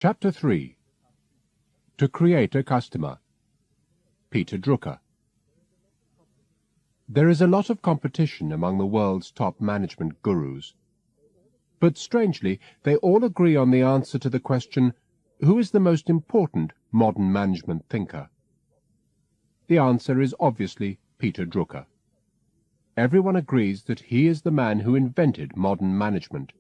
Chapter 3. To Create a Customer. Peter Drucker. There is a lot of competition among the world's top management gurus. But strangely, they all agree on the answer to the question, who is the most important modern management thinker? The answer is obviously Peter Drucker. Everyone agrees that he is the man who invented modern management.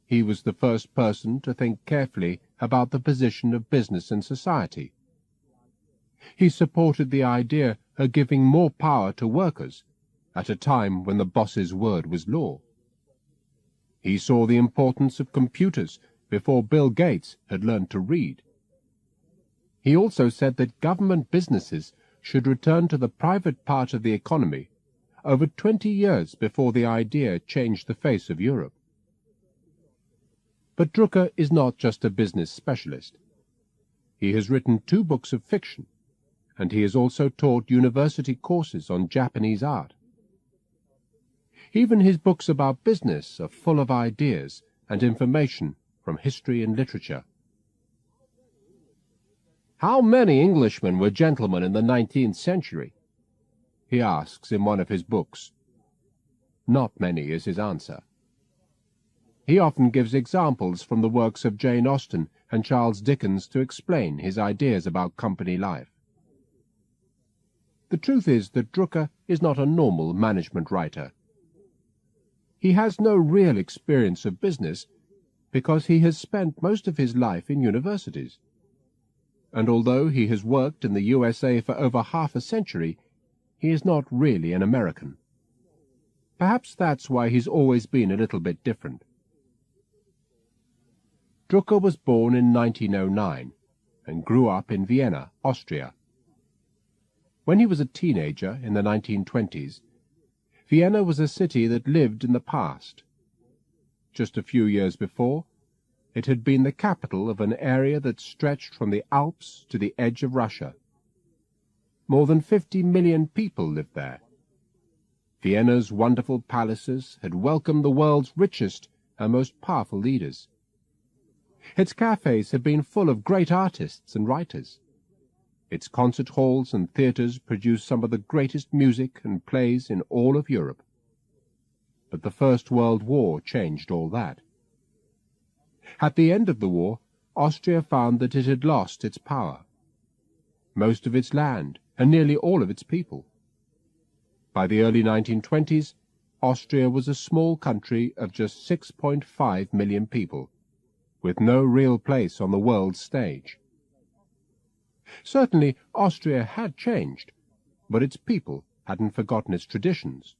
He was the first person to think carefully about the position of business in society. He supported the idea of giving more power to workers at a time when the boss's word was law. He saw the importance of computers before Bill Gates had learned to read. He also said that government businesses should return to the private part of the economy over 20 years before the idea changed the face of Europe. But Drucker is not just a business specialist. He has written 2 books of fiction, and he has also taught university courses on Japanese art. Even his books about business are full of ideas and information from history and literature. How many Englishmen were gentlemen in the 19th century? He asks in one of his books. Not many is his answer. He often gives examples from the works of Jane Austen and Charles Dickens to explain his ideas about company life. The truth is that Drucker is not a normal management writer. He has no real experience of business because he has spent most of his life in universities. And although he has worked in the USA for over half a century, he is not really an American. Perhaps that's why he's always been a little bit different. Drucker was born in 1909 and grew up in Vienna, Austria. When he was a teenager in the 1920s, Vienna was a city that lived in the past. Just a few years before, it had been the capital of an area that stretched from the Alps to the edge of Russia. More than 50 million people lived there. Vienna's wonderful palaces had welcomed the world's richest and most powerful leaders. Its cafes had been full of great artists and writers. Its concert halls and theatres produced some of the greatest music and plays in all of Europe. But the First World War changed all that. At the end of the war, Austria found that it had lost its power, most of its land, and nearly all of its people. By the early 1920s, Austria was a small country of just 6.5 million people, with no real place on the world stage. Certainly, Austria had changed, but its people hadn't forgotten its traditions,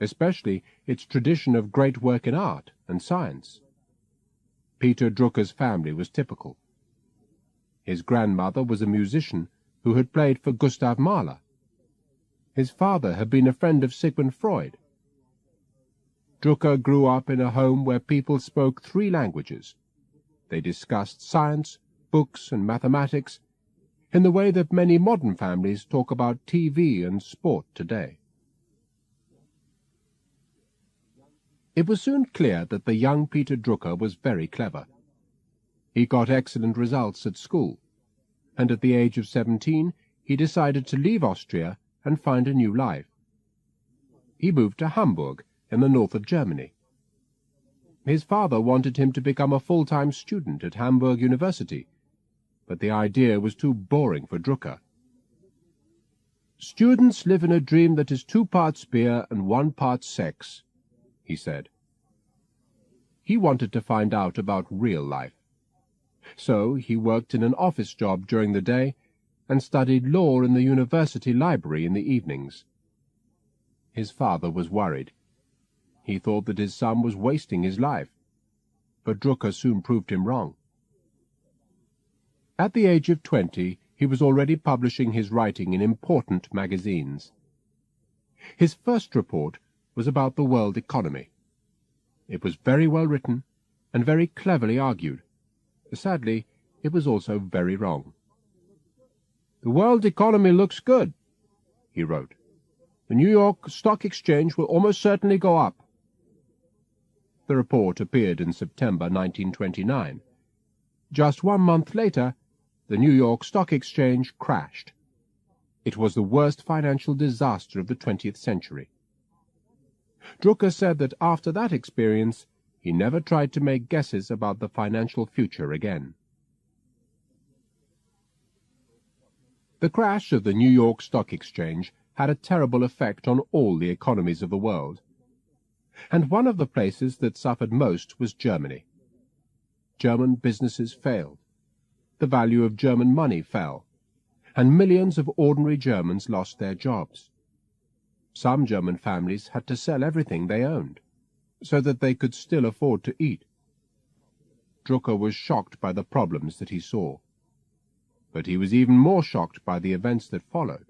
especially its tradition of great work in art and science. Peter Drucker's family was typical. His grandmother was a musician who had played for Gustav Mahler. His father had been a friend of Sigmund Freud. Drucker grew up in a home where people spoke 3 languages. They discussed science, books, and mathematics in the way that many modern families talk about TV and sport today. It was soon clear that the young Peter Drucker was very clever. He got excellent results at school, and at the age of 17 he decided to leave Austria and find a new life. He moved to Hamburg in the north of Germany. His father wanted him to become a full-time student at Hamburg University, but the idea was too boring for Drucker. "Students live in a dream that is 2 parts beer and 1 part sex," he said. He wanted to find out about real life. So he worked in an office job during the day and studied law in the university library in the evenings. His father was worried. He thought that his son was wasting his life, but Drucker soon proved him wrong. At the age of 20, he was already publishing his writing in important magazines. His first report was about the world economy. It was very well written and very cleverly argued. Sadly, it was also very wrong. "The world economy looks good," he wrote. "The New York Stock Exchange will almost certainly go up." The report appeared in September 1929, Just 1 month later, the New York Stock Exchange crashed. It was the worst financial disaster of the 20th century. Drucker said that after that experience, he never tried to make guesses about the financial future again. The crash of the New York Stock Exchange had a terrible effect on all the economies of the world, and one of the places that suffered most was Germany. German businesses failed, the value of German money fell, and millions of ordinary Germans lost their jobs. Some German families had to sell everything they owned, so that they could still afford to eat. Drucker was shocked by the problems that he saw, but he was even more shocked by the events that followed.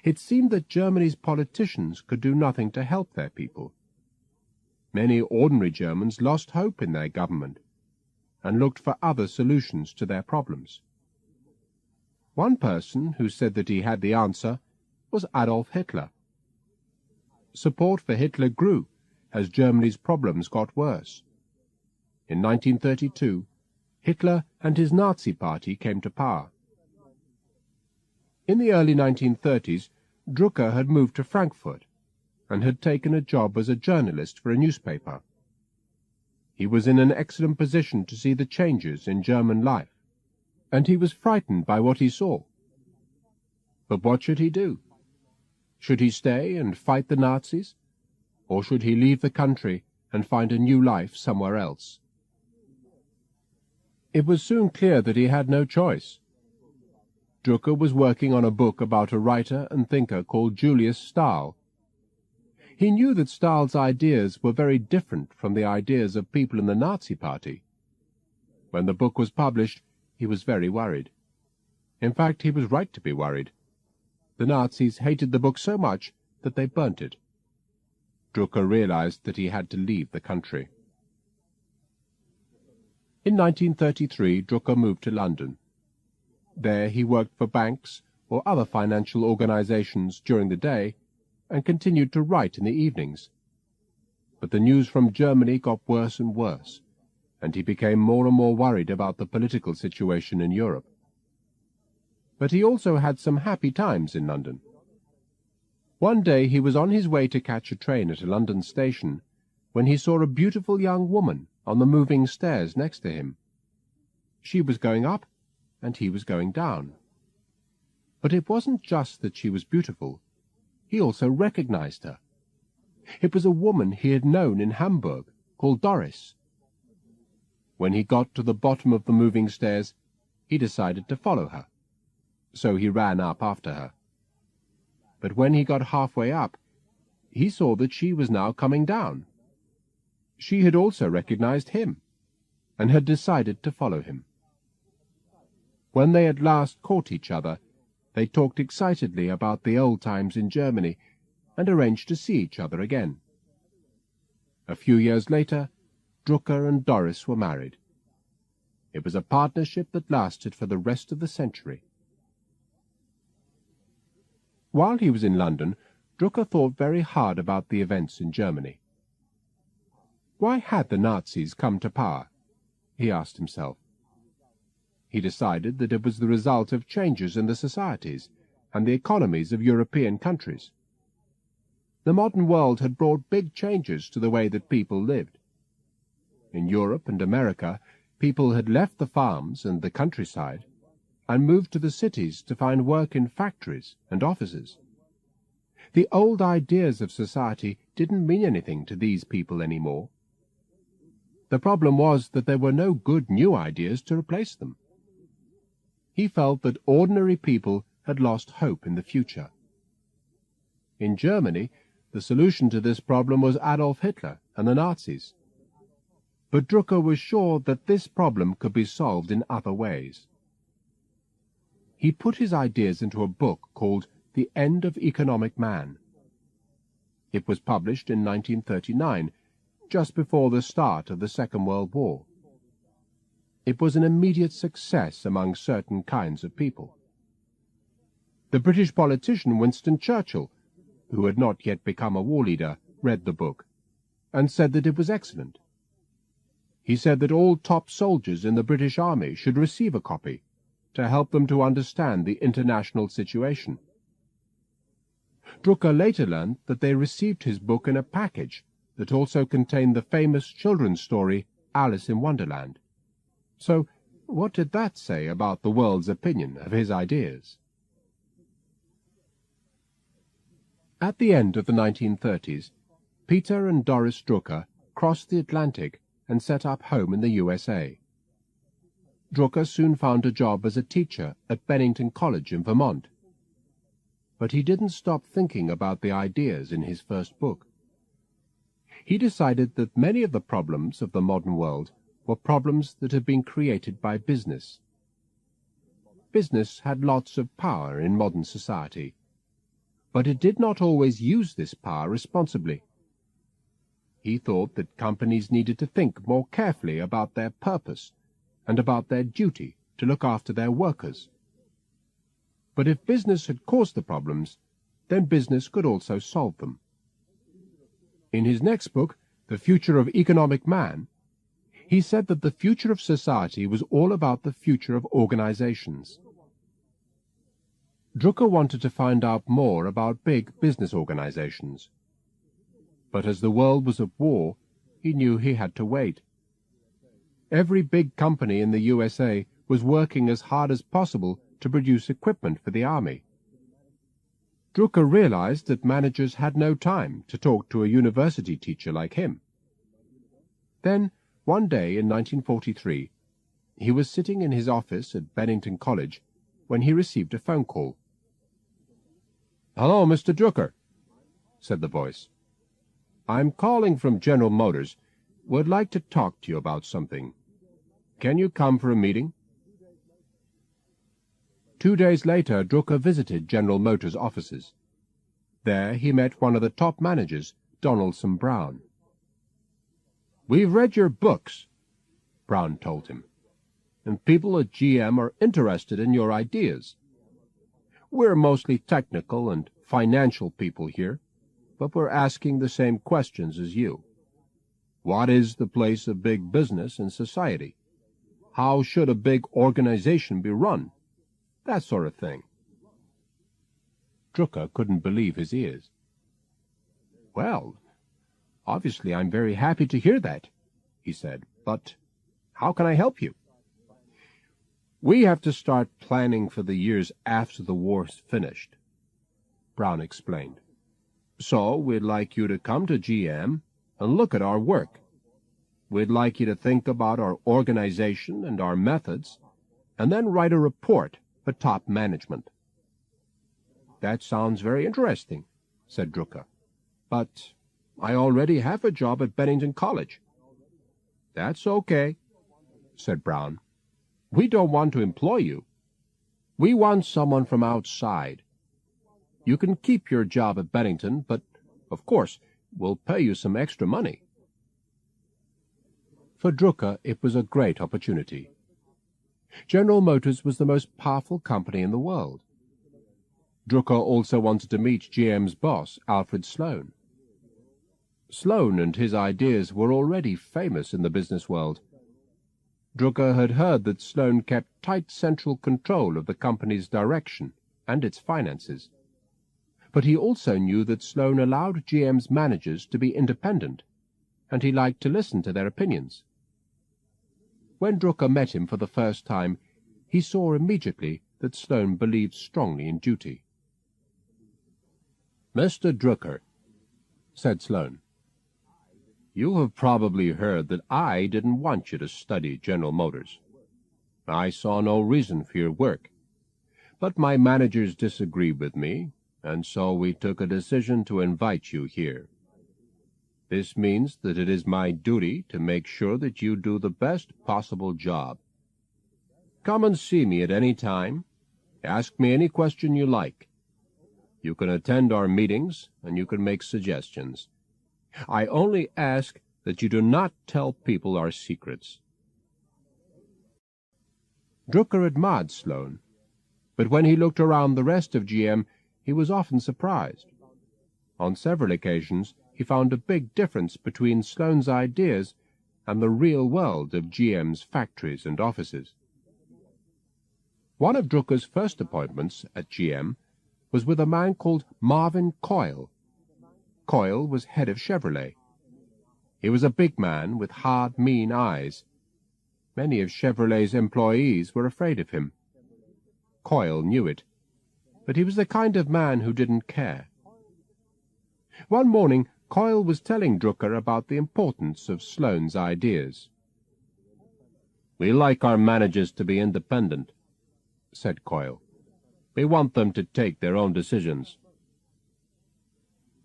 It seemed that Germany's politicians could do nothing to help their people. Many ordinary Germans lost hope in their government and looked for other solutions to their problems. One person who said that he had the answer was Adolf Hitler. Support for Hitler grew as Germany's problems got worse. In 1932, Hitler and his Nazi party came to power. In the early 1930s, Drucker had moved to Frankfurt and had taken a job as a journalist for a newspaper. He was in an excellent position to see the changes in German life, and he was frightened by what he saw. But what should he do? Should he stay and fight the Nazis, or should he leave the country and find a new life somewhere else? It was soon clear that he had no choice. Drucker was working on a book about a writer and thinker called Julius Stahl. He knew that Stahl's ideas were very different from the ideas of people in the Nazi Party. When the book was published, he was very worried. In fact, he was right to be worried. The Nazis hated the book so much that they burnt it. Drucker realized that he had to leave the country. In 1933, Drucker moved to London. There he worked for banks or other financial organizations during the day and continued to write in the evenings. But the news from Germany got worse and worse, and he became more and more worried about the political situation in Europe. But he also had some happy times in London. One day he was on his way to catch a train at a London station when he saw a beautiful young woman on the moving stairs next to him. She was going up, and he was going down. But it wasn't just that she was beautiful. He also recognized her. It was a woman he had known in Hamburg, called Doris. When he got to the bottom of the moving stairs, he decided to follow her. So he ran up after her. But when he got halfway up, he saw that she was now coming down. She had also recognized him, and had decided to follow him. When they at last caught each other, they talked excitedly about the old times in Germany, and arranged to see each other again. A few years later, Drucker and Doris were married. It was a partnership that lasted for the rest of the century. While he was in London, Drucker thought very hard about the events in Germany. Why had the Nazis come to power? He asked himself. He decided that it was the result of changes in the societies and the economies of European countries. The modern world had brought big changes to the way that people lived. In Europe and America, people had left the farms and the countryside and moved to the cities to find work in factories and offices. The old ideas of society didn't mean anything to these people anymore. The problem was that there were no good new ideas to replace them. He felt that ordinary people had lost hope in the future. In Germany, the solution to this problem was Adolf Hitler and the Nazis. But Drucker was sure that this problem could be solved in other ways. He put his ideas into a book called The End of Economic Man. It was published in 1939, just before the start of the Second World War. It was an immediate success among certain kinds of people. The British politician Winston Churchill, who had not yet become a war leader, read the book, and said that it was excellent. He said that all top soldiers in the British Army should receive a copy to help them to understand the international situation. Drucker later learned that they received his book in a package that also contained the famous children's story Alice in Wonderland. So, what did that say about the world's opinion of his ideas? At the end of the 1930s, Peter and Doris Drucker crossed the Atlantic and set up home in the USA. Drucker soon found a job as a teacher at Bennington College in Vermont. But he didn't stop thinking about the ideas in his first book. He decided that many of the problems of the modern world were problems that had been created by business. Business had lots of power in modern society, but it did not always use this power responsibly. He thought that companies needed to think more carefully about their purpose and about their duty to look after their workers. But if business had caused the problems, then business could also solve them. In his next book, The Future of Economic Man, he said that the future of society was all about the future of organizations. Drucker wanted to find out more about big business organizations. But as the world was at war, he knew he had to wait. Every big company in the USA was working as hard as possible to produce equipment for the army. Drucker realized that managers had no time to talk to a university teacher like him. Then, one day in 1943, he was sitting in his office at Bennington College when he received a phone call. "Hello, Mr. Drucker," said the voice. "I'm calling from General Motors. Would like to talk to you about something. Can you come for a meeting?" 2 days later, Drucker visited General Motors' offices. There he met one of the top managers, Donaldson Brown. "We've read your books," Brown told him, "and people at GM are interested in your ideas. We're mostly technical and financial people here, but we're asking the same questions as you. What is the place of big business in society? How should a big organization be run? That sort of thing." Drucker couldn't believe his ears. "Well, obviously I'm very happy to hear that," he said, "but how can I help you?" "We have to start planning for the years after the war's finished," Brown explained. "So we'd like you to come to GM and look at our work. We'd like you to think about our organization and our methods, and then write a report for top management." "That sounds very interesting," said Drucker. "But I already have a job at Bennington College." "That's okay," said Brown. "We don't want to employ you. We want someone from outside. You can keep your job at Bennington, but, of course, we'll pay you some extra money." For Drucker, it was a great opportunity. General Motors was the most powerful company in the world. Drucker also wanted to meet GM's boss, Alfred Sloan. Sloan and his ideas were already famous in the business world. Drucker had heard that Sloan kept tight central control of the company's direction and its finances. But he also knew that Sloan allowed GM's managers to be independent, and he liked to listen to their opinions. When Drucker met him for the first time, he saw immediately that Sloan believed strongly in duty. "Mr. Drucker," said Sloan, "you have probably heard that I didn't want you to study General Motors. I saw no reason for your work. But my managers disagreed with me, and so we took a decision to invite you here. This means that it is my duty to make sure that you do the best possible job. Come and see me at any time. Ask me any question you like. You can attend our meetings, and you can make suggestions. I only ask that you do not tell people our secrets." Drucker admired Sloan, but when he looked around the rest of GM, he was often surprised. On several occasions, he found a big difference between Sloan's ideas and the real world of GM's factories and offices. One of Drucker's first appointments at GM was with a man called Marvin Coyle. Coyle was head of Chevrolet. He was a big man with hard, mean eyes. Many of Chevrolet's employees were afraid of him. Coyle knew it, but he was the kind of man who didn't care. One morning, Coyle was telling Drucker about the importance of Sloane's ideas. "We like our managers to be independent," said Coyle. "We want them to take their own decisions."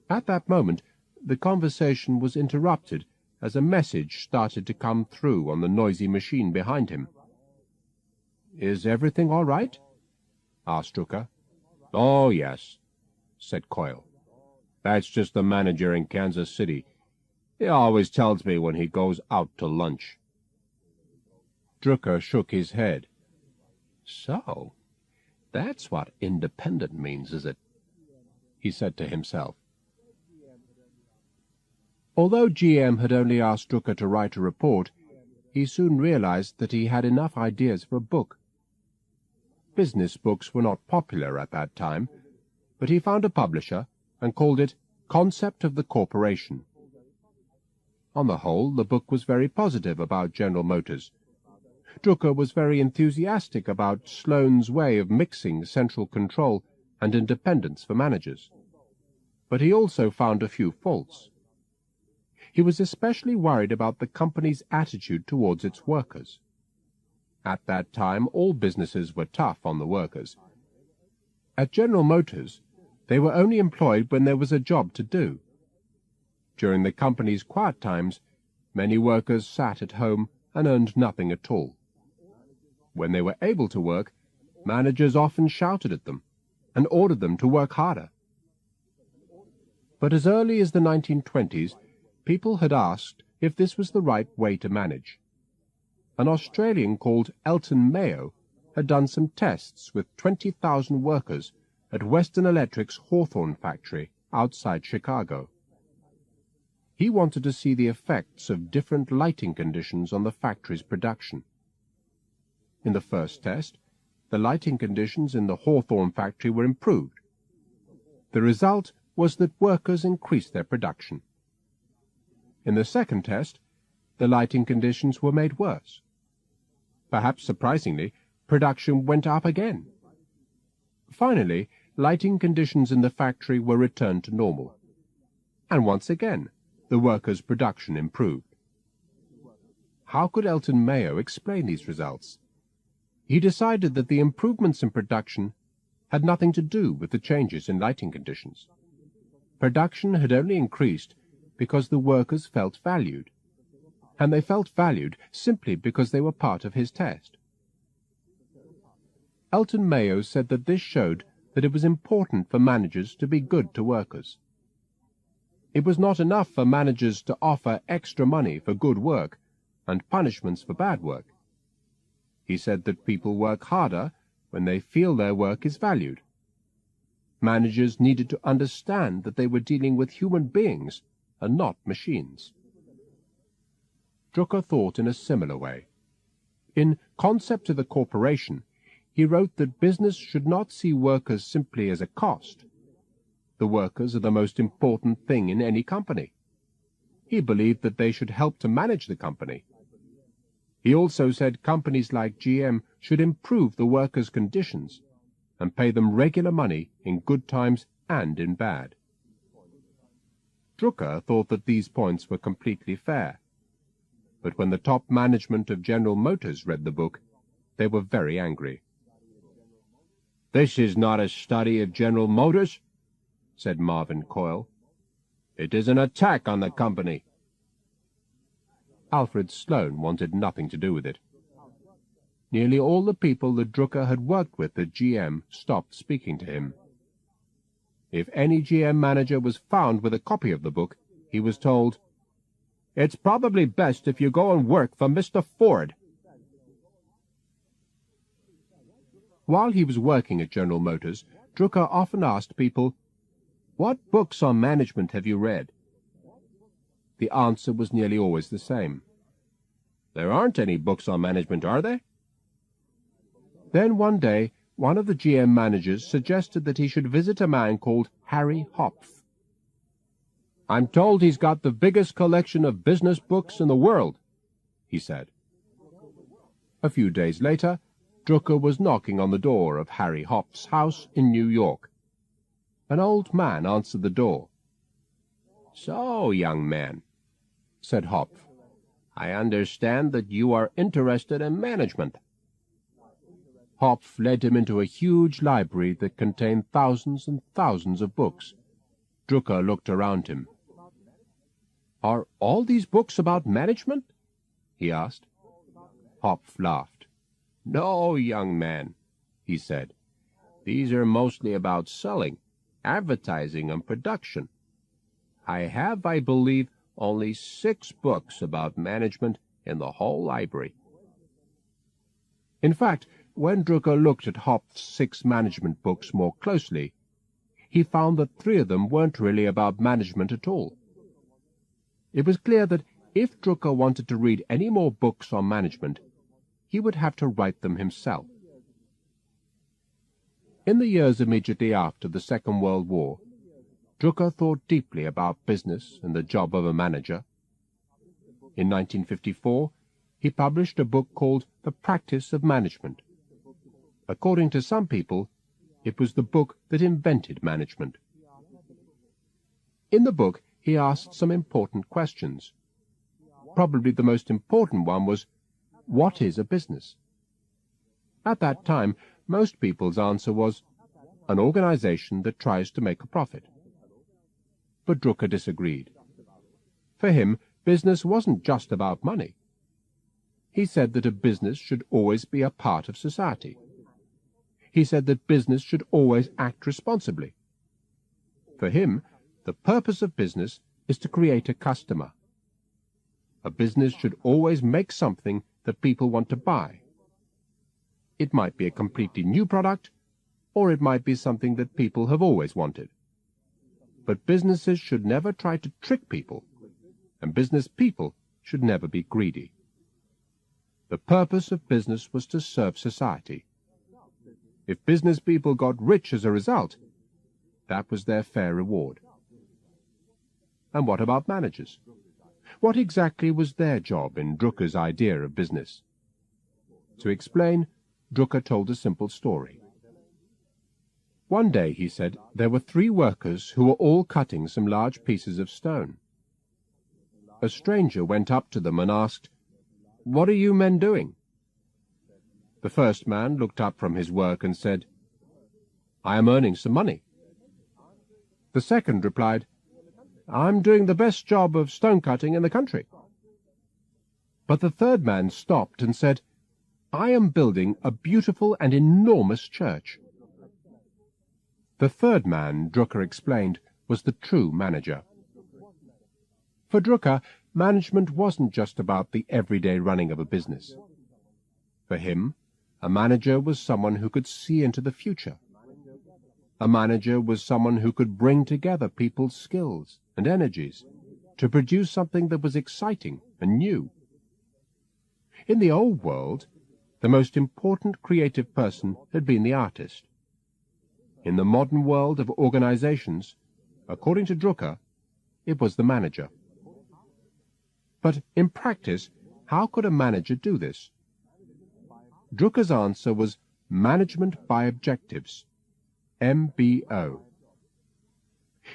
At that moment, the conversation was interrupted as a message started to come through on the noisy machine behind him. "Is everything all right?" asked Drucker. "Oh, yes," said Coyle. "That's just the manager in Kansas City. He always tells me when he goes out to lunch." Drucker shook his head. "So, that's what independent means, is it?" he said to himself. Although GM had only asked Drucker to write a report, he soon realized that he had enough ideas for a book. Business books were not popular at that time, but he found a publisher and called it Concept of the Corporation. On the whole, the book was very positive about General Motors. Drucker was very enthusiastic about Sloane's way of mixing central control and independence for managers. But he also found a few faults. He was especially worried about the company's attitude towards its workers. At that time, all businesses were tough on the workers. At General Motors, they were only employed when there was a job to do. During the company's quiet times, many workers sat at home and earned nothing at all. When they were able to work, managers often shouted at them and ordered them to work harder. But as early as the 1920s, people had asked if this was the right way to manage. An Australian called Elton Mayo had done some tests with 20,000 workers at Western Electric's Hawthorne factory outside Chicago. He wanted to see the effects of different lighting conditions on the factory's production. In the first test, the lighting conditions in the Hawthorne factory were improved. The result was that workers increased their production. In the second test, the lighting conditions were made worse. Perhaps surprisingly, production went up again. Finally, lighting conditions in the factory were returned to normal. And once again, the workers' production improved. How could Elton Mayo explain these results? He decided that the improvements in production had nothing to do with the changes in lighting conditions. Production had only increased because the workers felt valued, and they felt valued simply because they were part of his test. Elton Mayo said that this showed that it was important for managers to be good to workers. It was not enough for managers to offer extra money for good work and punishments for bad work. He said that people work harder when they feel their work is valued. Managers needed to understand that they were dealing with human beings and not machines. Drucker thought in a similar way. In Concept of the Corporation, he wrote that business should not see workers simply as a cost. The workers are the most important thing in any company. He believed that they should help to manage the company. He also said companies like GM should improve the workers' conditions and pay them regular money in good times and in bad. Drucker thought that these points were completely fair. But when the top management of General Motors read the book, they were very angry. "This is not a study of General Motors," said Marvin Coyle. "It is an attack on the company." Alfred Sloan wanted nothing to do with it. Nearly all the people that Drucker had worked with at GM stopped speaking to him. If any GM manager was found with a copy of the book, he was told, "It's probably best if you go and work for Mr. Ford." While he was working at General Motors, Drucker often asked people, "What books on management have you read?" The answer was nearly always the same. There aren't any books on management, are there? Then one day, one of the GM managers suggested that he should visit a man called Harry Hopf. "I'm told he's got the biggest collection of business books in the world," he said. A few days later, Drucker was knocking on the door of Harry Hopf's house in New York. An old man answered the door. "So, young man," said Hopf, "I understand that you are interested in management." Hopf led him into a huge library that contained thousands and thousands of books. Drucker looked around him. "Are all these books about management?" he asked. Hopf laughed. "No, young man," he said. "These are mostly about selling, advertising, and production. I have, I believe, only 6 books about management in the whole library." In fact, when Drucker looked at Hopf's 6 management books more closely, he found that 3 of them weren't really about management at all. It was clear that if Drucker wanted to read any more books on management, he would have to write them himself. In the years immediately after the Second World War, Drucker thought deeply about business and the job of a manager. In 1954, he published a book called The Practice of Management. According to some people, it was the book that invented management. In the book, he asked some important questions. Probably the most important one was, what is a business? At that time, most people's answer was, an organization that tries to make a profit. But Drucker disagreed. For him, business wasn't just about money. He said that a business should always be a part of society. He said that business should always act responsibly. For him, the purpose of business is to create a customer. A business should always make something that people want to buy. It might be a completely new product, or it might be something that people have always wanted. But businesses should never try to trick people, and business people should never be greedy. The purpose of business was to serve society. If business people got rich as a result, that was their fair reward. And what about managers? What exactly was their job in Drucker's idea of business? To explain, Drucker told a simple story. One day, he said, there were 3 workers who were all cutting some large pieces of stone. A stranger went up to them and asked, "What are you men doing?" The first man looked up from his work and said, "I am earning some money." The second replied, "I'm doing the best job of stone cutting in the country." But the third man stopped and said, "I am building a beautiful and enormous church." The third man, Drucker explained, was the true manager. For Drucker, management wasn't just about the everyday running of a business. For him, a manager was someone who could see into the future. A manager was someone who could bring together people's skills and energies to produce something that was exciting and new. In the old world, the most important creative person had been the artist. In the modern world of organizations, according to Drucker, it was the manager. But in practice, how could a manager do this? Drucker's answer was management by objectives, MBO.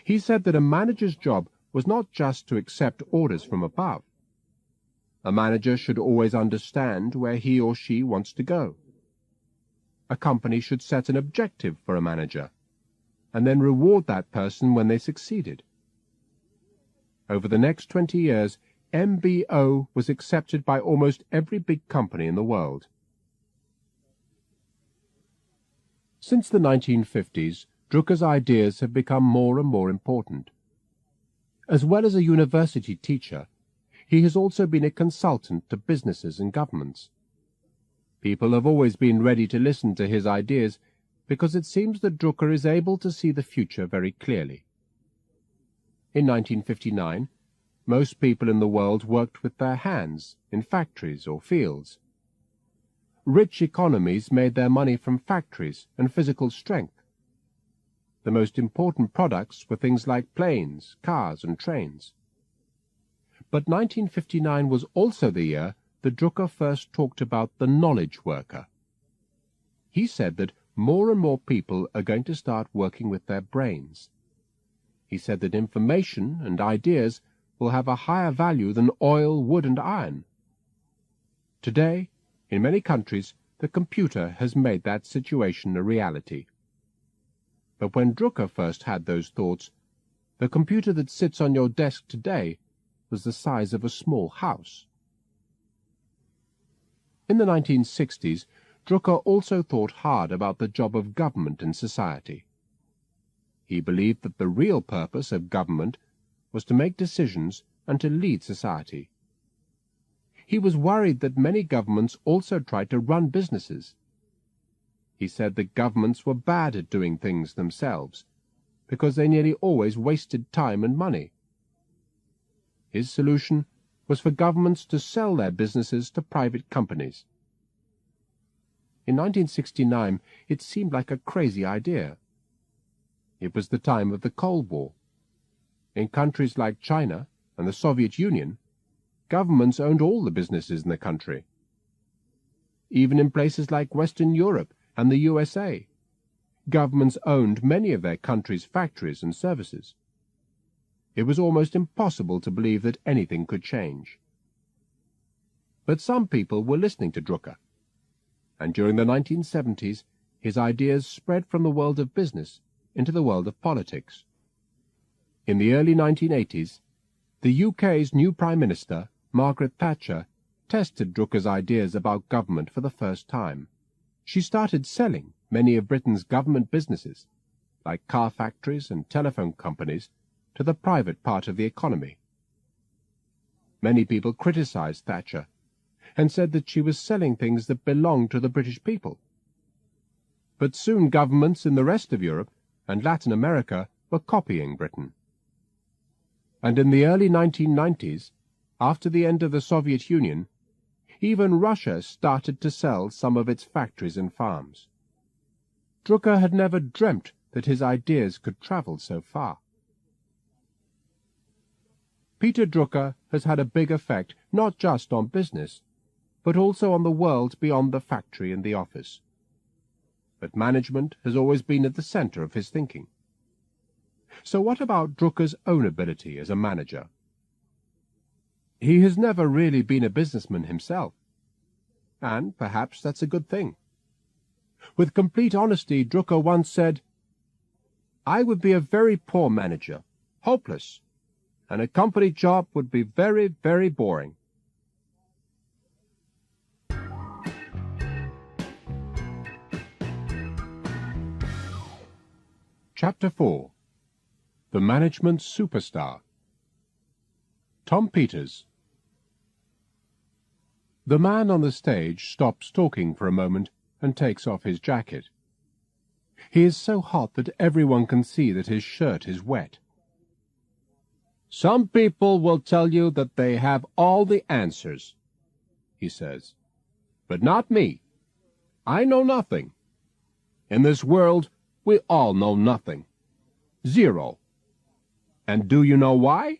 He said that a manager's job was not just to accept orders from above. A manager should always understand where he or she wants to go. A company should set an objective for a manager, and then reward that person when they succeeded. Over the next 20 years, MBO was accepted by almost every big company in the world. Since the 1950s, Drucker's ideas have become more and more important. As well as a university teacher, he has also been a consultant to businesses and governments. People have always been ready to listen to his ideas because it seems that Drucker is able to see the future very clearly. In 1959, most people in the world worked with their hands in factories or fields. Rich economies made their money from factories and physical strength. The most important products were things like planes, cars, and trains. But 1959 was also the year that Drucker first talked about the knowledge worker. He said that more and more people are going to start working with their brains. He said that information and ideas will have a higher value than oil, wood, and iron. Today, in many countries, the computer has made that situation a reality. But when Drucker first had those thoughts, the computer that sits on your desk today was the size of a small house. In the 1960s, Drucker also thought hard about the job of government in society. He believed that the real purpose of government was to make decisions and to lead society. He was worried that many governments also tried to run businesses. He said that governments were bad at doing things themselves, because they nearly always wasted time and money. His solution was for governments to sell their businesses to private companies. In 1969, it seemed like a crazy idea. It was the time of the Cold War. In countries like China and the Soviet Union, governments owned all the businesses in the country. Even in places like Western Europe and the USA, governments owned many of their country's factories and services. It was almost impossible to believe that anything could change. But some people were listening to Drucker, and during the 1970s his ideas spread from the world of business into the world of politics. In the early 1980s, the UK's new Prime Minister, Margaret Thatcher, tested Drucker's ideas about government for the first time. She started selling many of Britain's government businesses, like car factories and telephone companies, to the private part of the economy. Many people criticized Thatcher and said that she was selling things that belonged to the British people. But soon governments in the rest of Europe and Latin America were copying Britain. And in the early 1990s, after the end of the Soviet Union, even Russia started to sell some of its factories and farms. Drucker had never dreamt that his ideas could travel so far. Peter Drucker has had a big effect not just on business, but also on the world beyond the factory and the office. But management has always been at the center of his thinking. So what about Drucker's own ability as a manager? He has never really been a businessman himself, and perhaps that's a good thing. With complete honesty, Drucker once said, "I would be a very poor manager, hopeless, and a company job would be very, very boring." Chapter 4. The Management Superstar. Tom Peters. The man on the stage stops talking for a moment and takes off his jacket. He is so hot that everyone can see that his shirt is wet. "Some people will tell you that they have all the answers," he says, "but not me. I know nothing. In this world, we all know nothing. Zero. And do you know why?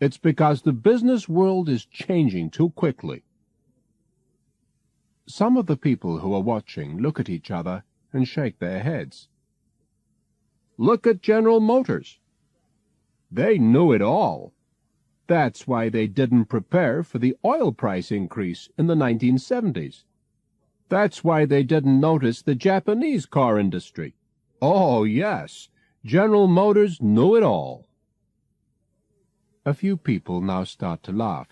It's because the business world is changing too quickly." Some of the people who are watching look at each other and shake their heads. "Look at General Motors. They knew it all. That's why they didn't prepare for the oil price increase in the 1970s. That's why they didn't notice the Japanese car industry. Oh, yes, General Motors knew it all." A few people now start to laugh,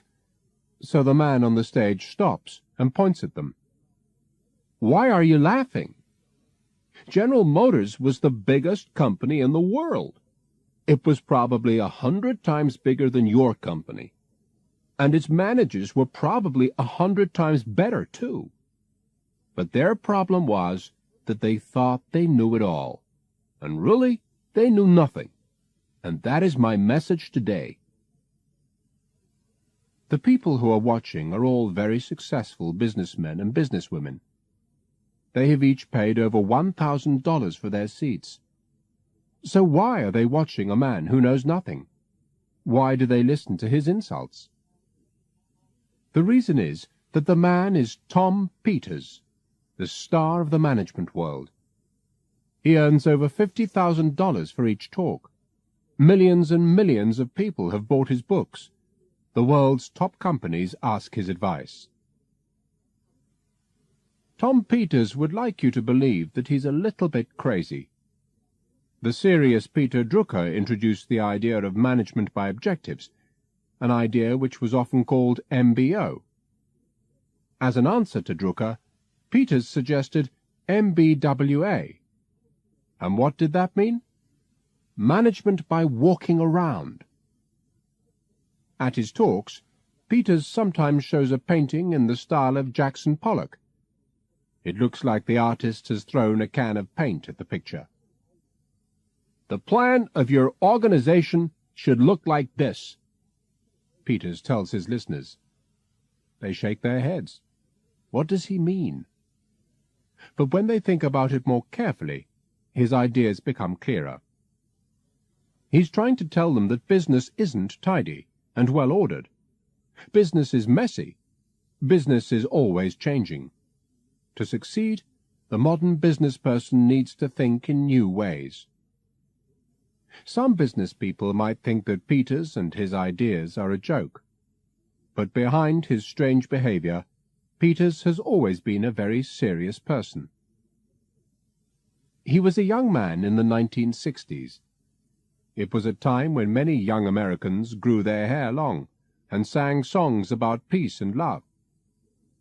so the man on the stage stops and points at them. "Why are you laughing? General Motors was the biggest company in the world. It was probably 100 times bigger than your company. And its managers were probably 100 times better, too. But their problem was that they thought they knew it all. And really, they knew nothing. And that is my message today. The people who are watching are all very successful businessmen and businesswomen. They have each paid over $1,000 for their seats. So why are they watching a man who knows nothing? Why do they listen to his insults? The reason is that the man is Tom Peters, the star of the management world. He earns over $50,000 for each talk. Millions and millions of people have bought his books. The world's top companies ask his advice. Tom Peters would like you to believe that he's a little bit crazy. The serious Peter Drucker introduced the idea of management by objectives, an idea which was often called MBO. As an answer to Drucker, Peters suggested MBWA. And what did that mean? Management by walking around. At his talks, Peters sometimes shows a painting in the style of Jackson Pollock. It looks like the artist has thrown a can of paint at the picture. The plan of your organization should look like this, Peters tells his listeners. They shake their heads. What does he mean? But when they think about it more carefully, his ideas become clearer. He's trying to tell them that business isn't tidy and well-ordered. Business is messy. Business is always changing. To succeed, the modern business person needs to think in new ways. Some business people might think that Peters and his ideas are a joke. But behind his strange behavior, Peters has always been a very serious person. He was a young man in the 1960s. It was a time when many young Americans grew their hair long and sang songs about peace and love.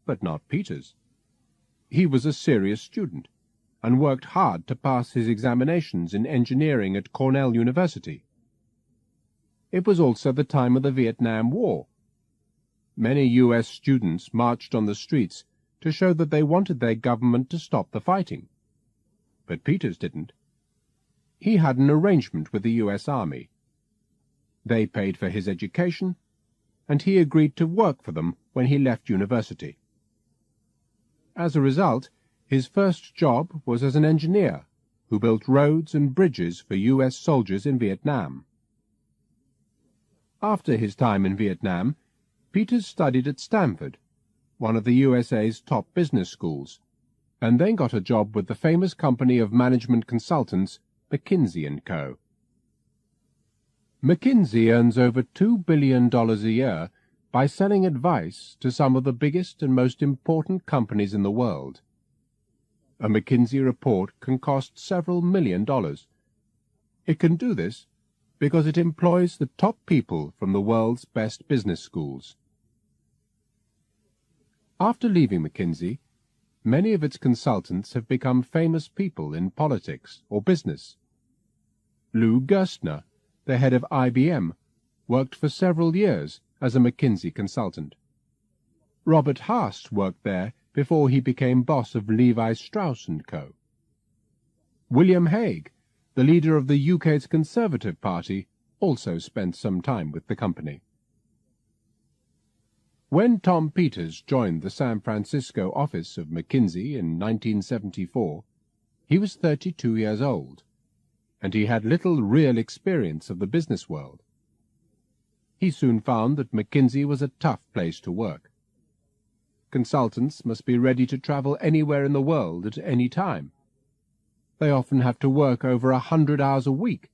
But not Peters. He was a serious student and worked hard to pass his examinations in engineering at Cornell University. It was also the time of the Vietnam War. Many U.S. students marched on the streets to show that they wanted their government to stop the fighting. But Peters didn't. He had an arrangement with the U.S. Army. They paid for his education, and he agreed to work for them when he left university. As a result, his first job was as an engineer who built roads and bridges for U.S. soldiers in Vietnam. After his time in Vietnam, Peters studied at Stanford, one of the USA's top business schools, and then got a job with the famous company of management consultants McKinsey & Co. McKinsey earns over $2 billion a year by selling advice to some of the biggest and most important companies in the world. A McKinsey report can cost several $1 million. It can do this because it employs the top people from the world's best business schools. After leaving McKinsey, many of its consultants have become famous people in politics or business. Lou Gerstner, the head of IBM, worked for several years as a McKinsey consultant. Robert Haas worked there before he became boss of Levi Strauss & Co. William Hague, the leader of the UK's Conservative Party, also spent some time with the company. When Tom Peters joined the San Francisco office of McKinsey in 1974, he was 32 years old, and he had little real experience of the business world. He soon found that McKinsey was a tough place to work. Consultants must be ready to travel anywhere in the world at any time. They often have to work over 100 hours a week,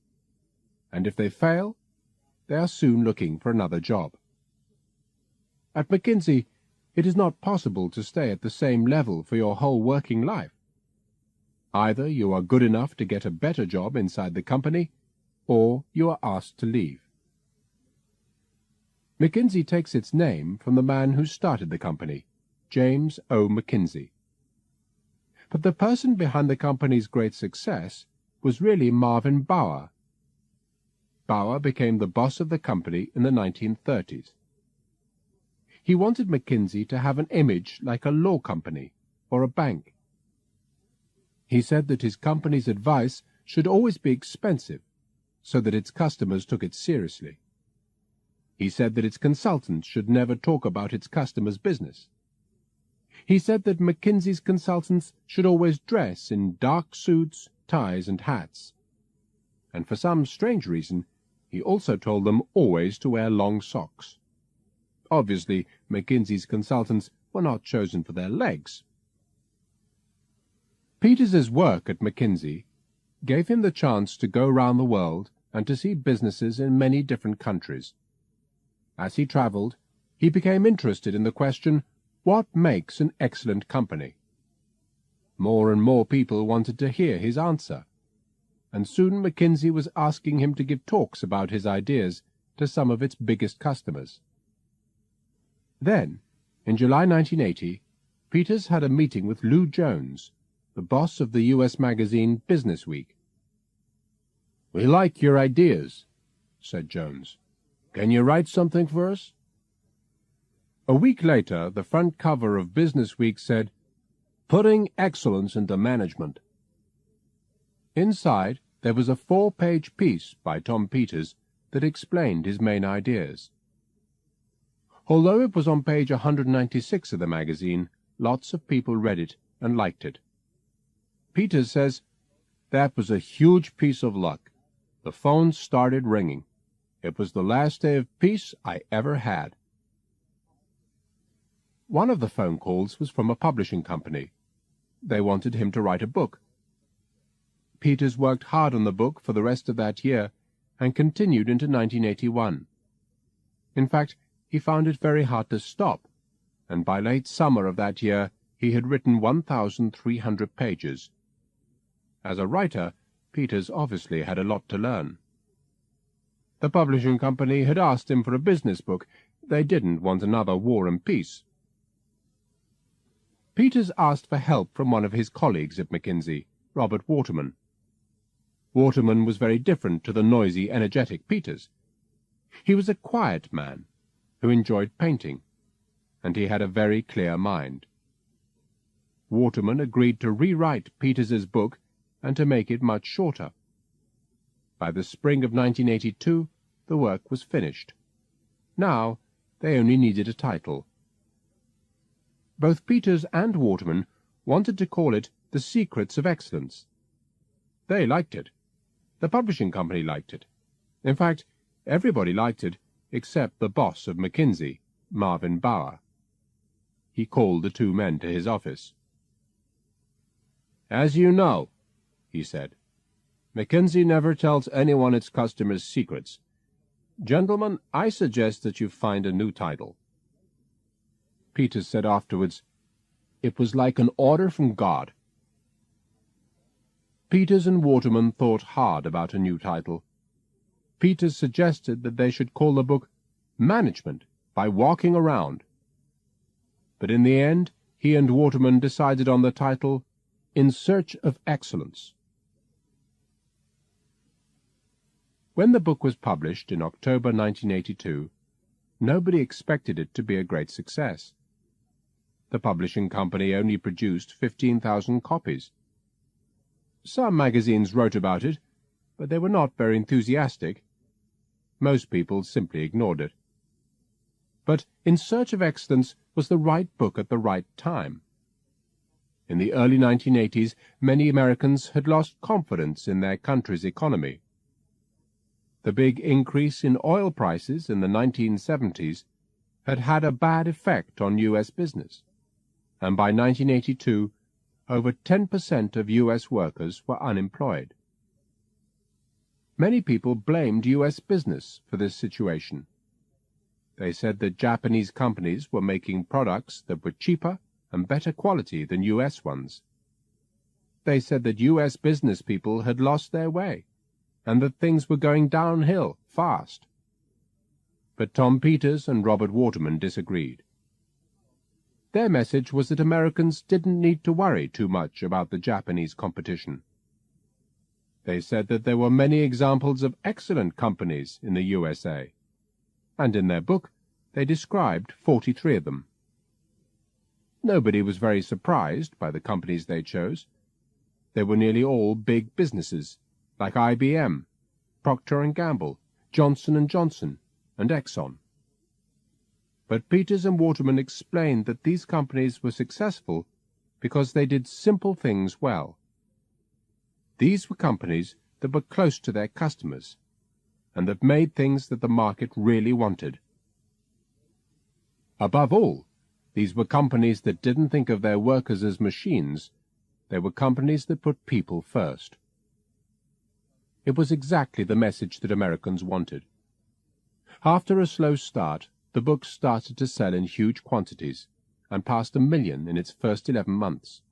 and if they fail, they are soon looking for another job. At McKinsey, it is not possible to stay at the same level for your whole working life. Either you are good enough to get a better job inside the company, or you are asked to leave. McKinsey takes its name from the man who started the company, James O. McKinsey. But the person behind the company's great success was really Marvin Bower. Bower became the boss of the company in the 1930s. He wanted McKinsey to have an image like a law company or a bank. He said that his company's advice should always be expensive, so that its customers took it seriously. He said that its consultants should never talk about its customers' business. He said that McKinsey's consultants should always dress in dark suits, ties, and hats. And for some strange reason, he also told them always to wear long socks. Obviously, McKinsey's consultants were not chosen for their legs. Peters's work at McKinsey gave him the chance to go round the world and to see businesses in many different countries. As he travelled, he became interested in the question, what makes an excellent company? More and more people wanted to hear his answer, and soon McKinsey was asking him to give talks about his ideas to some of its biggest customers. Then, in July 1980, Peters had a meeting with Lou Jones, the boss of the U.S. magazine Business Week. "We like your ideas," said Jones. "Can you write something for us?" A week later, the front cover of Business Week said, "Putting excellence into management." Inside, there was a 4-page piece by Tom Peters that explained his main ideas. Although it was on page 196 of the magazine, lots of people read it and liked it. Peters says, "That was a huge piece of luck. The phone started ringing. It was the last day of peace I ever had." One of the phone calls was from a publishing company. They wanted him to write a book. Peters worked hard on the book for the rest of that year and continued into 1981. In fact, he found it very hard to stop, and by late summer of that year he had written 1,300 pages. As a writer, Peters obviously had a lot to learn. The publishing company had asked him for a business book. They didn't want another War and Peace. Peters asked for help from one of his colleagues at McKinsey, Robert Waterman. Waterman was very different to the noisy, energetic Peters. He was a quiet man who enjoyed painting, and he had a very clear mind. Waterman agreed to rewrite Peters's book and to make it much shorter. By the spring of 1982, the work was finished. Now they only needed a title. Both Peters and Waterman wanted to call it The Secrets of Excellence. They liked it. The publishing company liked it. In fact, everybody liked it except the boss of McKinsey, Marvin Bower. He called the two men to his office. "As you know," he said, "McKinsey never tells anyone its customers' secrets. Gentlemen, I suggest that you find a new title." Peters said afterwards, "It was like an order from God." Peters and Waterman thought hard about a new title. Peters suggested that they should call the book Management by Walking Around. But in the end, he and Waterman decided on the title In Search of Excellence. When the book was published in October 1982, nobody expected it to be a great success. The publishing company only produced 15,000 copies. Some magazines wrote about it, but they were not very enthusiastic. Most people simply ignored it. But In Search of Excellence was the right book at the right time. In the early 1980s, many Americans had lost confidence in their country's economy. The big increase in oil prices in the 1970s had had a bad effect on U.S. business, and by 1982, over 10% of U.S. workers were unemployed. Many people blamed U.S. business for this situation. They said that Japanese companies were making products that were cheaper and better quality than U.S. ones. They said that U.S. business people had lost their way, and that things were going downhill fast. But Tom Peters and Robert Waterman disagreed. Their message was that Americans didn't need to worry too much about the Japanese competition. They said that there were many examples of excellent companies in the USA, and in their book they described 43 of them. Nobody was very surprised by the companies they chose. They were nearly all big businesses, like IBM, Procter & Gamble, Johnson & Johnson, and Exxon. But Peters and Waterman explained that these companies were successful because they did simple things well. These were companies that were close to their customers, and that made things that the market really wanted. Above all, these were companies that didn't think of their workers as machines. They were companies that put people first. It was exactly the message that Americans wanted. After a slow start, the book started to sell in huge quantities, and passed 1 million in its first 11 months.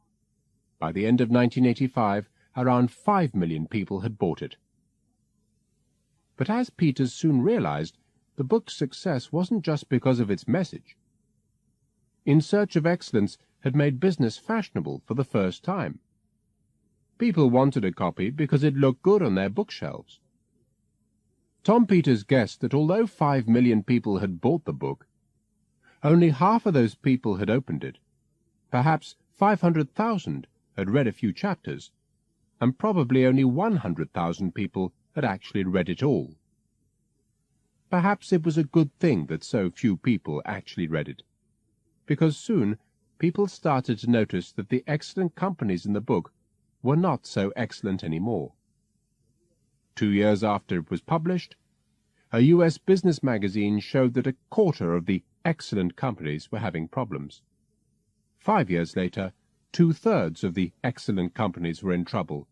By the end of 1985, around 5 million people had bought it. But as Peters soon realized, the book's success wasn't just because of its message. In Search of Excellence had made business fashionable for the first time. People wanted a copy because it looked good on their bookshelves. Tom Peters guessed that although 5 million people had bought the book, only half of those people had opened it. Perhaps 500,000 had read a few chapters, and probably only 100,000 people had actually read it all. Perhaps it was a good thing that so few people actually read it, because soon people started to notice that the excellent companies in the book were not so excellent anymore. 2 years after it was published, a U.S. business magazine showed that 1/4 of the excellent companies were having problems. 5 years later, 2/3 of the excellent companies were in trouble,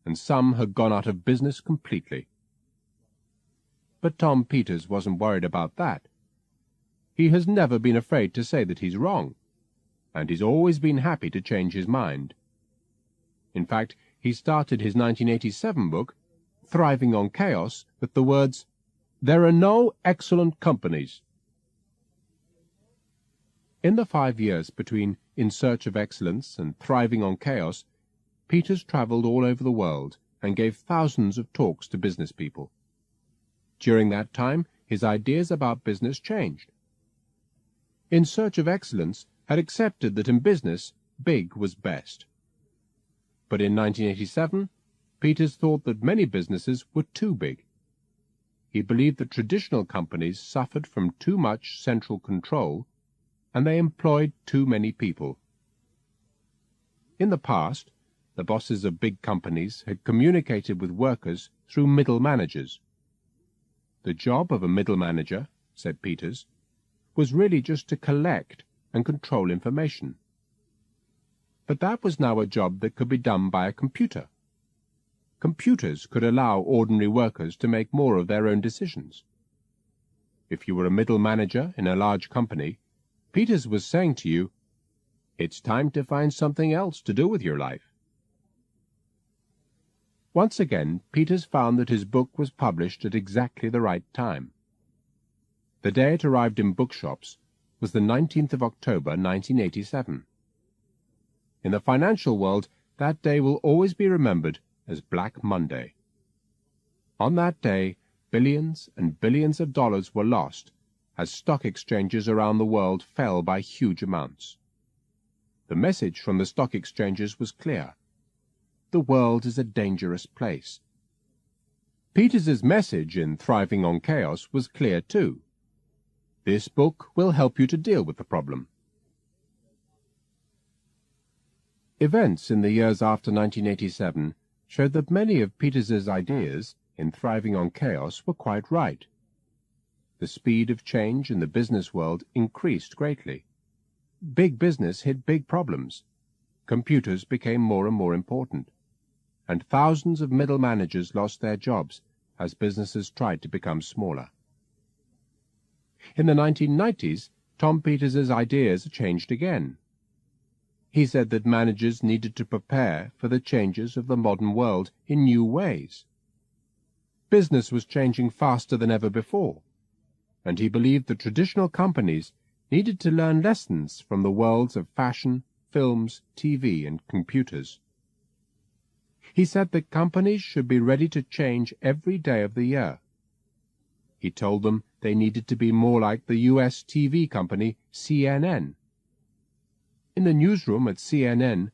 and some had gone out of business completely. But Tom Peters wasn't worried about that. He has never been afraid to say that he's wrong, and he's always been happy to change his mind. In fact, he started his 1987 book, Thriving on Chaos, with the words, "There are no excellent companies." In the 5 years between In Search of Excellence and Thriving on Chaos, Peters traveled all over the world and gave thousands of talks to business people. During that time, his ideas about business changed. In Search of Excellence had accepted that in business, big was best. But in 1987, Peters thought that many businesses were too big. He believed that traditional companies suffered from too much central control, and they employed too many people. In the past, the bosses of big companies had communicated with workers through middle managers. The job of a middle manager, said Peters, was really just to collect and control information. But that was now a job that could be done by a computer. Computers could allow ordinary workers to make more of their own decisions. If you were a middle manager in a large company, Peters was saying to you, "It's time to find something else to do with your life." Once again, Peters found that his book was published at exactly the right time. The day it arrived in bookshops was the 19th of October, 1987. In the financial world, that day will always be remembered as Black Monday. On that day, billions and billions of dollars were lost as stock exchanges around the world fell by huge amounts. The message from the stock exchanges was clear. The world is a dangerous place. Peters's message in Thriving on Chaos was clear too. This book will help you to deal with the problem. Events in the years after 1987 showed that many of Peters's ideas in Thriving on Chaos were quite right. The speed of change in the business world increased greatly. Big business hit big problems. Computers became more and more important. And thousands of middle managers lost their jobs as businesses tried to become smaller. In the 1990s, Tom Peters's ideas changed again. He said that managers needed to prepare for the changes of the modern world in new ways. Business was changing faster than ever before, and he believed that traditional companies needed to learn lessons from the worlds of fashion, films, TV, and computers. He said that companies should be ready to change every day of the year. He told them they needed to be more like the U.S. TV company CNN. In the newsroom at CNN,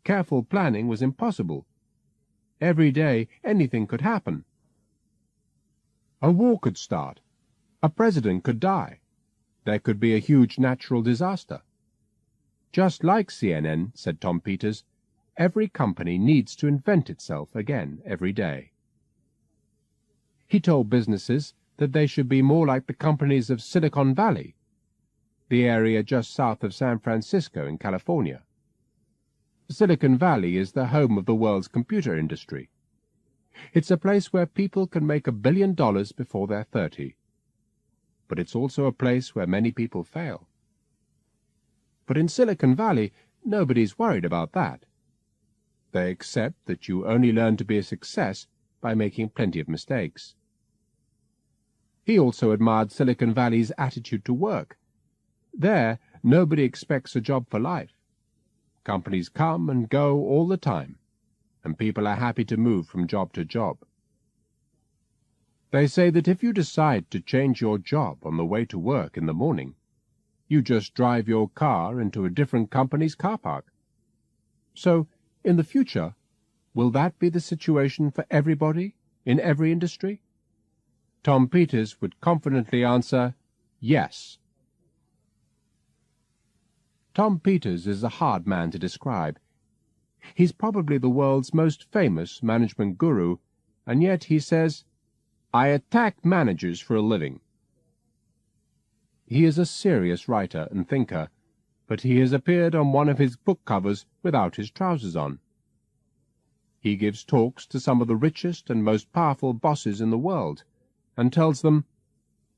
careful planning was impossible. Every day anything could happen. A war could start. A president could die. there could be a huge natural disaster. Just like CNN, said Tom Peters, every company needs to invent itself again every day. He told businesses that they should be more like the companies of Silicon Valley, the area just south of San Francisco in California. Silicon Valley is the home of the world's computer industry. It's a place where people can make $1 billion before they're 30. But it's also a place where many people fail. But in Silicon Valley, nobody's worried about that. They accept that you only learn to be a success by making plenty of mistakes. He also admired Silicon Valley's attitude to work. There, nobody expects a job for life. Companies come and go all the time, and people are happy to move from job to job. They say that if you decide to change your job on the way to work in the morning, you just drive your car into a different company's car park. So, in the future, will that be the situation for everybody, in every industry? Tom Peters would confidently answer, yes. Tom Peters is a hard man to describe. He's probably the world's most famous management guru, and yet he says, "I attack managers for a living." He is a serious writer and thinker, but he has appeared on one of his book covers without his trousers on. He gives talks to some of the richest and most powerful bosses in the world, and tells them,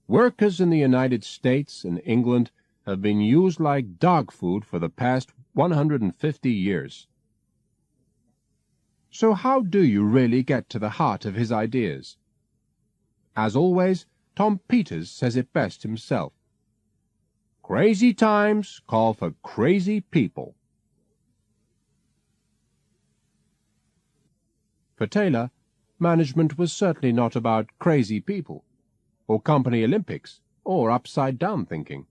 "Workers in the United States and England have been used like dog food for the past 150 years. So how do you really get to the heart of his ideas? As always, Tom Peters says it best himself. Crazy times call for crazy people. For Taylor, management was certainly not about crazy people, or company Olympics, or upside-down thinking.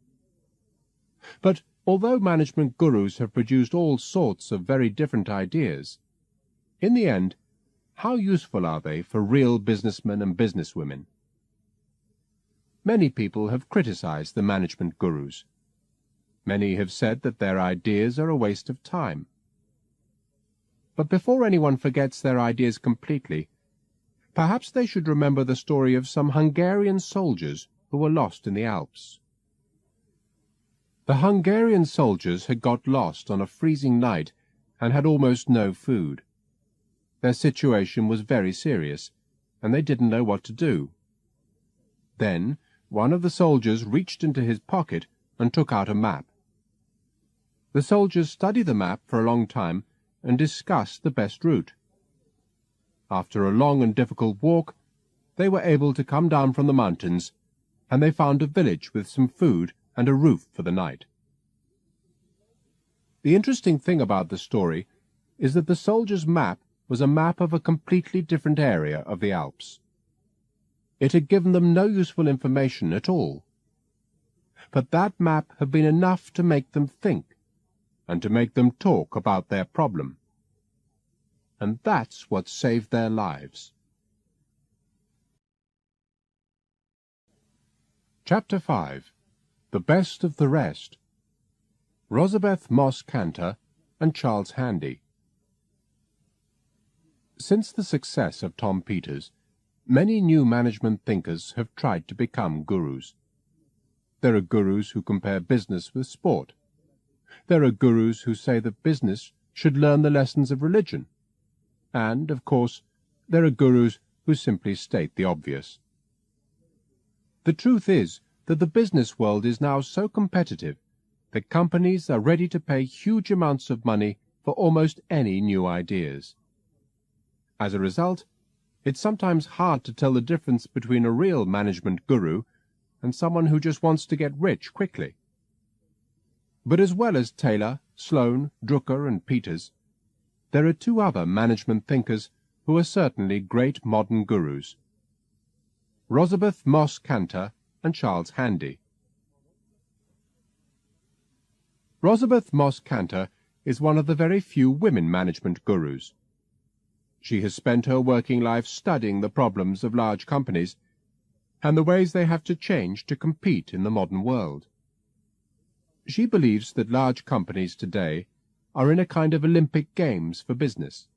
But although management gurus have produced all sorts of very different ideas, in the end, how useful are they for real businessmen and businesswomen? Many people have criticized the management gurus. Many have said that their ideas are a waste of time. But before anyone forgets their ideas completely, perhaps they should remember the story of some Hungarian soldiers who were lost in the Alps. The Hungarian soldiers had got lost on a freezing night and had almost no food. Their situation was very serious, and they didn't know what to do. Then one of the soldiers reached into his pocket and took out a map. The soldiers studied the map for a long time and discussed the best route. After a long and difficult walk, they were able to come down from the mountains, and they found a village with some food and a roof for the night. The interesting thing about the story is that the soldiers' map was a map of a completely different area of the Alps. It had given them no useful information at all. But that map had been enough to make them think, and to make them talk about their problem. And that's what saved their lives. Chapter 5. The Best of the Rest. Rosabeth Moss Kanter and Charles Handy. Since the success of Tom Peters, many new management thinkers have tried to become gurus. There are gurus who compare business with sport. There are gurus who say that business should learn the lessons of religion. And, of course, there are gurus who simply state the obvious. The truth is that the business world is now so competitive that companies are ready to pay huge amounts of money for almost any new ideas. As a result, it's sometimes hard to tell the difference between a real management guru and someone who just wants to get rich quickly. But as well as Taylor, Sloan, Drucker, and Peters, there are two other management thinkers who are certainly great modern gurus: Rosabeth Moss Kanter and Charles Handy. Rosabeth Moss Kanter is one of the very few women management gurus. She has spent her working life studying the problems of large companies and the ways they have to change to compete in the modern world. She believes that large companies today are in a kind of Olympic Games for business.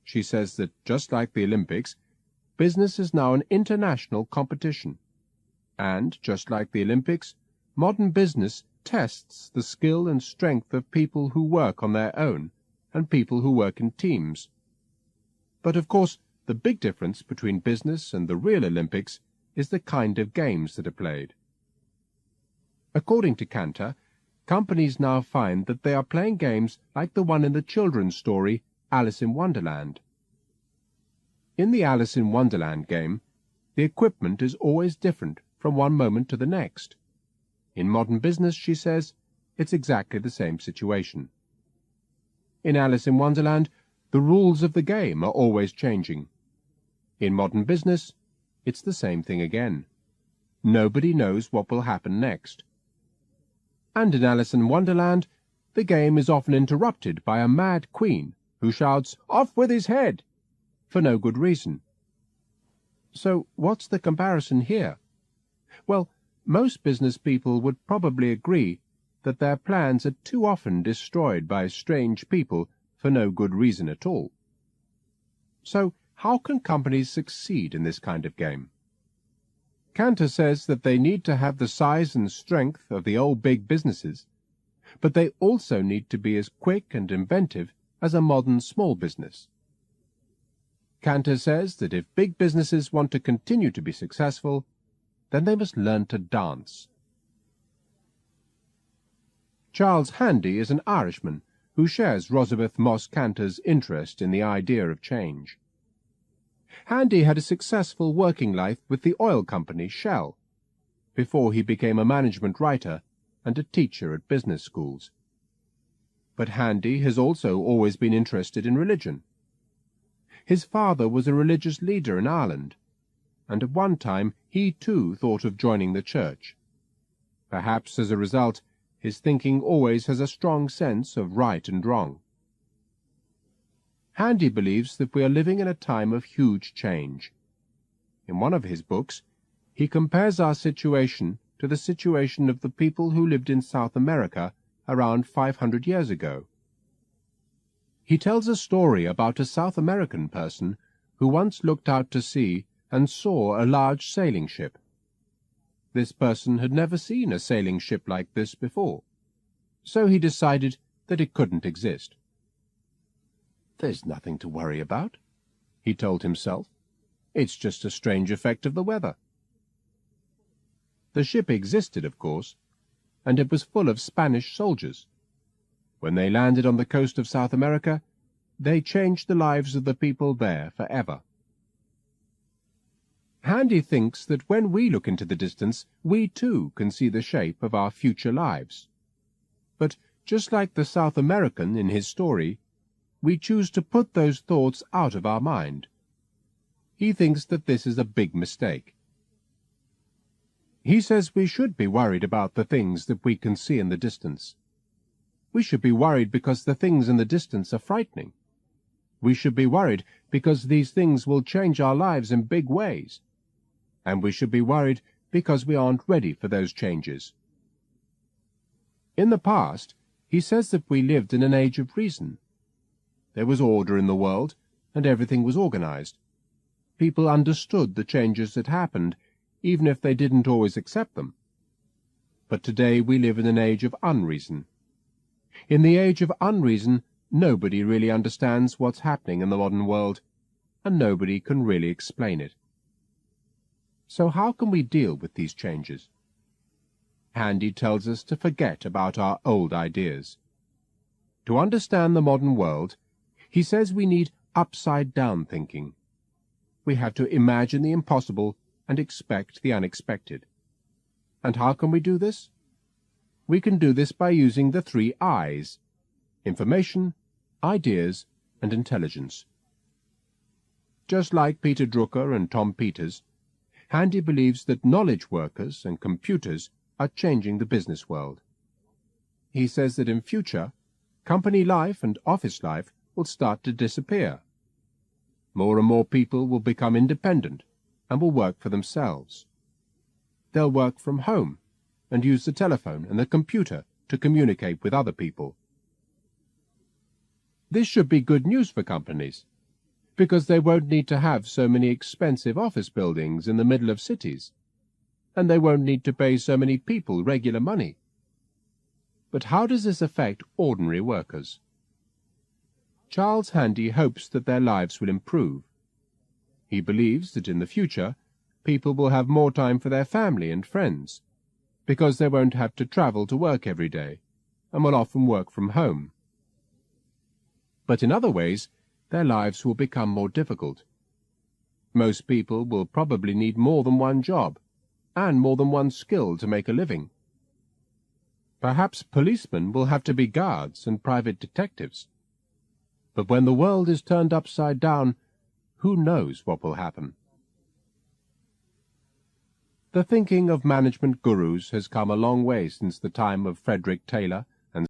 She says that, just like the Olympics, business is now an international competition. And, just like the Olympics, modern business tests the skill and strength of people who work on their own and people who work in teams. But, of course, the big difference between business and the real Olympics is the kind of games that are played. According to Cantor, companies now find that they are playing games like the one in the children's story Alice in Wonderland. In the Alice in Wonderland game, the equipment is always different from one moment to the next. In modern business, she says, it's exactly the same situation. In Alice in Wonderland, the rules of the game are always changing. In modern business, it's the same thing again. Nobody knows what will happen next. And in Alice in Wonderland, the game is often interrupted by a mad queen who shouts, "Off with his head!" for no good reason. So what's the comparison here? Well, most business people would probably agree that their plans are too often destroyed by strange people for no good reason at all. So how can companies succeed in this kind of game? Cantor says that they need to have the size and strength of the old big businesses, but they also need to be as quick and inventive as a modern small business. Cantor says that if big businesses want to continue to be successful, then they must learn to dance. Charles Handy is an Irishman who shares Rosabeth Moss Cantor's interest in the idea of change. Handy had a successful working life with the oil company Shell, before he became a management writer and a teacher at business schools. But Handy has also always been interested in religion. His father was a religious leader in Ireland, and at one time he too thought of joining the church. Perhaps as a result, his thinking always has a strong sense of right and wrong. Handy believes that we are living in a time of huge change. In one of his books, he compares our situation to the situation of the people who lived in South America around 500 years ago. He tells a story about a South American person who once looked out to sea and saw a large sailing ship. This person had never seen a sailing ship like this before, so he decided that it couldn't exist. "There's nothing to worry about," he told himself. "It's just a strange effect of the weather." The ship existed, of course, and it was full of Spanish soldiers. When they landed on the coast of South America, they changed the lives of the people there forever. Handy thinks that when we look into the distance, we too can see the shape of our future lives. But just like the South American in his story, we choose to put those thoughts out of our mind. He thinks that this is a big mistake. He says we should be worried about the things that we can see in the distance. We should be worried because the things in the distance are frightening. We should be worried because these things will change our lives in big ways. And we should be worried because we aren't ready for those changes. In the past, he says that we lived in an age of reason. There was order in the world, and everything was organized. People understood the changes that happened, even if they didn't always accept them. But today we live in an age of unreason. In the age of unreason, nobody really understands what's happening in the modern world, and nobody can really explain it. So how can we deal with these changes? Handy tells us to forget about our old ideas. To understand the modern world, he says we need upside-down thinking. We have to imagine the impossible and expect the unexpected. And how can we do this? We can do this by using the 3 I's: information, ideas, and intelligence. Just like Peter Drucker and Tom Peters, Handy believes that knowledge workers and computers are changing the business world. He says that in future, company life and office life will start to disappear. More and more people will become independent and will work for themselves. They'll work from home and use the telephone and the computer to communicate with other people. This should be good news for companies, because they won't need to have so many expensive office buildings in the middle of cities, and they won't need to pay so many people regular money. But how does this affect ordinary workers? Charles Handy hopes that their lives will improve. He believes that in the future people will have more time for their family and friends, because they won't have to travel to work every day, and will often work from home. But in other ways, their lives will become more difficult. Most people will probably need more than one job, and more than one skill to make a living. Perhaps policemen will have to be guards and private detectives. But when the world is turned upside down, who knows what will happen? The thinking of management gurus has come a long way since the time of Frederick Taylor